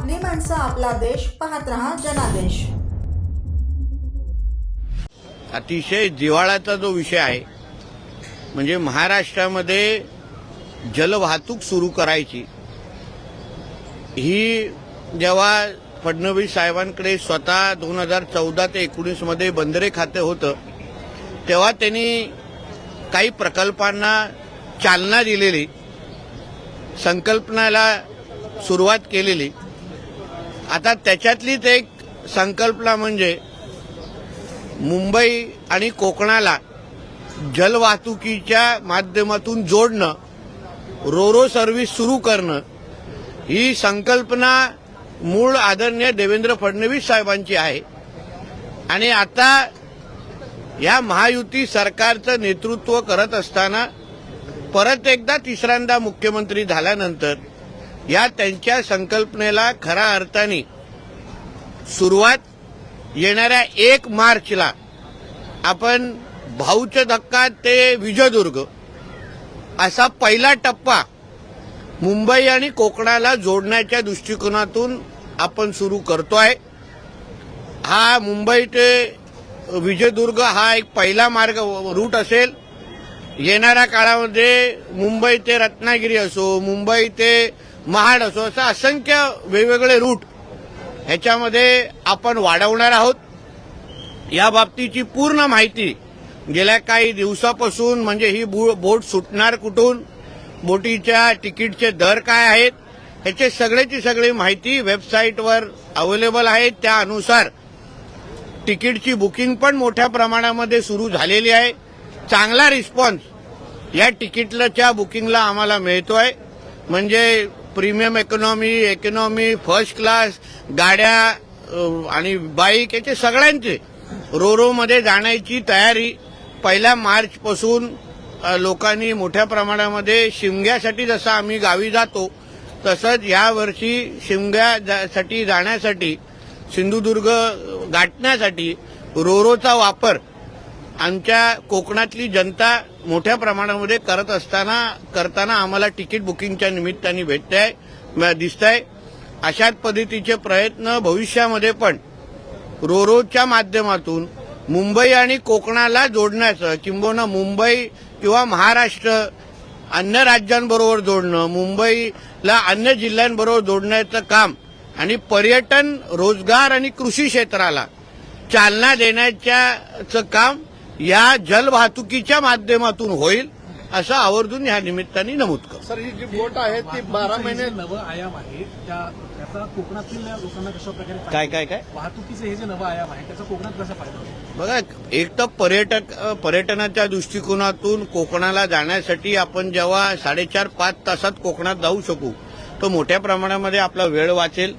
आपली माणसं आपला देश पाहत रहा जनादेश। अतिशय जिव्हाळ्याचा जो विषय आहे म्हणजे महाराष्ट्रामध्ये जलवाहतूक सुरू करायची ही जेव्हा फडणवीस साहेबांकडे स्वतः 2014 ते 19 मध्ये बंदरे खाते होतं तेव्हा त्यांनी काही प्रकल्पांना चालना दिलेली, संकल्पनाला सुरुवात केलेली। आता त्याच्यातलीच एक संकल्पना म्हणजे मुंबई आणि कोकणाला जलवाहतुकीच्या माध्यमातून जोडणं, रोरो सर्व्हिस सुरू करणं ही संकल्पना मूळ आदरणीय देवेंद्र फडणवीस साहेबांची आहे। आणि आता या महायुती सरकारचं नेतृत्व करत असताना परत एकदा तिसऱ्यांदा मुख्यमंत्री झाल्यानंतर या त्यांच्या संकल्पनेला खऱ्या अर्थाने सुरुवात येणाऱ्या 1 मार्चला आपण भाऊचे धक्का ते विजयदुर्ग असा पहिला टप्पा मुंबई आणि कोकणाला जोडण्याच्या दृष्टिकोनातून आपण सुरू करतोय। हा मुंबई ते विजयदुर्ग हा एक पहिला मार्ग रूट असेल। येणाऱ्या काळामध्ये मुंबई ते रत्नागिरी असो, मुंबई ते महाड असो, असं असंख्य वेगवेगळे रूट ह्याच्यामध्ये आपण वाढवणार आहोत। या बाबतीची पूर्ण माहिती गेल्या काही दिवसापासून म्हणजे ही बोट सुटणार कुठून, बोटीच्या तिकीटचे दर काय आहेत, ह्याचे सगळ्याची सगळी माहिती वेबसाईटवर अवेलेबल आहे। त्यानुसार तिकीटची बुकिंग पण मोठ्या प्रमाणामध्ये सुरू झालेली आहे। चांगला रिस्पॉन्स या तिकीटच्या बुकिंगला आम्हाला मिळतोय। म्हणजे प्रीमियम इकॉनॉमी, फर्स्ट क्लास गाड्या आणि बाईक याचे सगळ्यांचे रोरोमध्ये जाण्याची तयारी 1 मार्चपासून लोकांनी मोठ्या प्रमाणामध्ये शिमग्यासाठी जसं आम्ही गावी जातो तसंच यावर्षी शिमग्यासाठी जाण्यासाठी, सिंधुदुर्ग गाठण्यासाठी रोरोचा वापर आमच्या कोकणातली जनता मोठ्या प्रमाणामध्ये करताना आम्हाला तिकीट बुकिंगच्या निमित्ताने दिसतंय। अशाच पद्धतीचे प्रयत्न भविष्यामध्ये पण रोरोच्या माध्यमातून मुंबई आणि कोकणाला जोडण्याचं, किंबहुना मुंबई किंवा महाराष्ट्र अन्य राज्यांबरोबर जोडणं, मुंबईला अन्य जिल्ह्यांबरोबर जोडण्याचं काम आणि पर्यटन, रोजगार आणि कृषी क्षेत्राला चालना देण्याचं काम या जलवाहतुकीच्या माध्यमातून होईल असं आवर्जून या निमित्ताने नमूद करतो। सर, ही जी बोट आहे ती 12 महिने नवं आयाम आहे त्याचा कोकणातील लोकांना कशा प्रकारे काय वाहतुकीचे हे जे नवं आयाम आहे त्याचा कोकणात कसा फायदा होईल? बघा, एक तर पर्यटनाच्या दृष्टिकोनातून कोकणाला जाण्यासाठी आपण जेव्हा 4.5-5 तासात कोकणात जाऊ शकू तो मोठ्या प्रमाणामध्ये आपला वेळ वाचेल।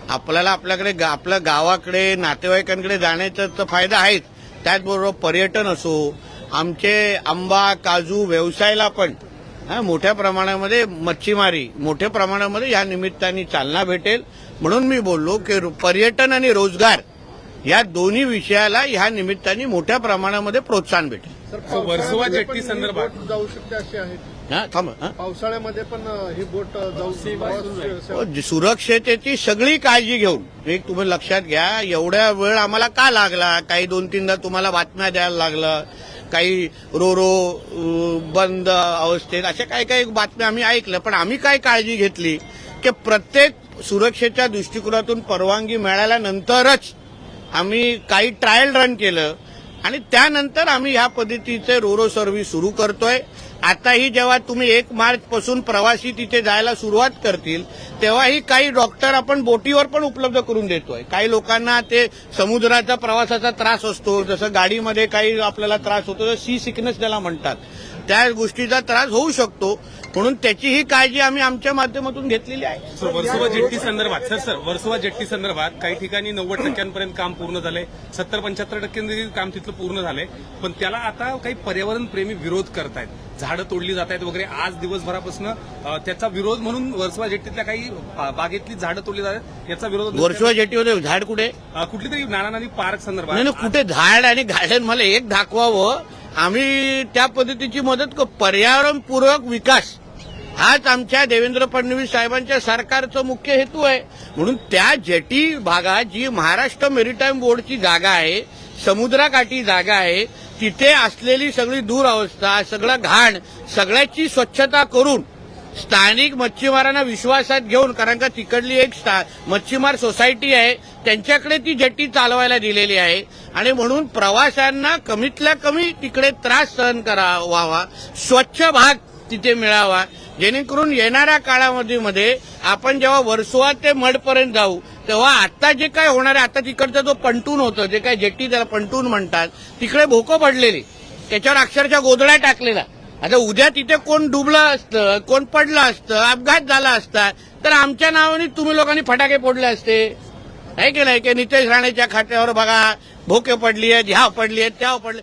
आपल्याला आपल्या गावाकडे नातेवाईकांकडे जाण्याचा तर फायदा आहेच, त्याचबरोबर पर्यटन असो, आमचे आंबा काजू व्यवसायाला पण मोठ्या प्रमाणामध्ये, मच्छीमारी मोठ्या प्रमाणामध्ये या निमित्ताने चालना भेटेल। म्हणून मी बोललो की पर्यटन आणि रोजगार या दोन्ही विषयाला ह्या निमित्ताने मोठ्या प्रमाणामध्ये प्रोत्साहन भेटेल। वर्सोवा जेट्टी संदर्भात जाऊ शकते अशी आहे। पावसाळ्यामध्ये पण ही बोट जाऊ, सुरक्षेची सगळी काळजी घेऊन एक तुम्ही लक्षात घ्या, एवढ्या वेळ आम्हाला का लागला, काही 2-3दा तुम्हाला बातम्या द्यायला लागलं, काही रोरो बंद अवस्थेत, अशा काही बातम्या आम्ही ऐकल्या, पण आम्ही काय काळजी घेतली की प्रत्येक सुरक्षेच्या दृष्टिकोनातून परवानगी मिळाल्यानंतरच आम्ही काही ट्रायल रन केलं आणि त्यानंतर आम्ही ह्या पद्धतीचे रोरो सर्व्हिस सुरू करतोय। आताही जेव्हा तुम्ही 1 मार्चपासून प्रवासी तिथे जायला सुरुवात करतील तेव्हाही काही डॉक्टर आपण बोटीवर पण उपलब्ध करून देतोय। काही लोकांना ते समुद्राचा प्रवासाचा त्रास असतो, जसं गाडीमध्ये काही आपल्याला त्रास होतो, सी सिकनेस त्याला म्हणतात, त्या गोष्टीचा त्रास होऊ शकतो, म्हणून त्याचीही काळजी आम्ही आमच्या माध्यमातून घेतलेली आहे। वर्सोवा जेट्टी संदर्भात वर्सोवा जेट्टी संदर्भात काही ठिकाणी 90% काम पूर्ण झालंय, 70-75% काम तिथलं पूर्ण झालंय, पण त्याला आता काही पर्यावरण प्रेमी विरोध करतायत, झाडं तोडली जात आहेत वगैरे। आज दिवसभरापासून त्याचा विरोध म्हणून वर्सोवा जेट्टीतल्या काही बागेतली झाडं तोडली जात आहेत याचा विरोध। वर्सोवा जेट्टीमध्ये झाड कुठे? कुठली तरी नाना नदी पार्क संदर्भात नाही, कुठे झाड आणि गार्डन मला एक दाखवावं, आम्ही त्या पद्धतीची मदत पर्यावरणपूर्वक विकास हाच आमच्या देवेंद्र फडणवीस साहेबांच्या सरकारचा मुख्य हेतू आहे. म्हणून त्या जेटी भागात जी महाराष्ट्र मेरीटाईम बोर्डची जागा आहे, समुद्राकाठी जागा आहे, तिथे असलेली सगळी दुरावस्था, सगळं घाण, सगळ्याची स्वच्छता करून स्थानिक मच्छीमारांना विश्वासात घेऊन, कारण का तिकडली एक मच्छीमार सोसायटी आहे, त्यांच्याकडे ती जेटी चालवायला दिलेली आहे आणि म्हणून प्रवाशांना कमीतल्या कमी तिकडे त्रास सहन करावा, स्वच्छ भाग तिथे मिळावा, जेणेकरून येणाऱ्या काळामध्ये आपण जेव्हा वर्सोवा ते मडपर्यंत जाऊ तेव्हा आता जे काय होणार आहे, आता तिकडचा जो पंटून होतं, जे काय जेट्टी त्याला पंटून म्हणतात, तिकडे भोकं पडलेली, त्याच्यावर अक्षरशः गोधड्या टाकलेला. आता उद्या तिथे कोण डुबलं असतं, कोण पडलं असतं, अपघात झाला असता तर आमच्या नावाने तुम्ही लोकांनी फटाके फोडले असते. आहे की नाही? की नितेश राणेच्या खात्यावर बघा भोके पडली आहेत, ह्या पडली आहेत, त्या पडले.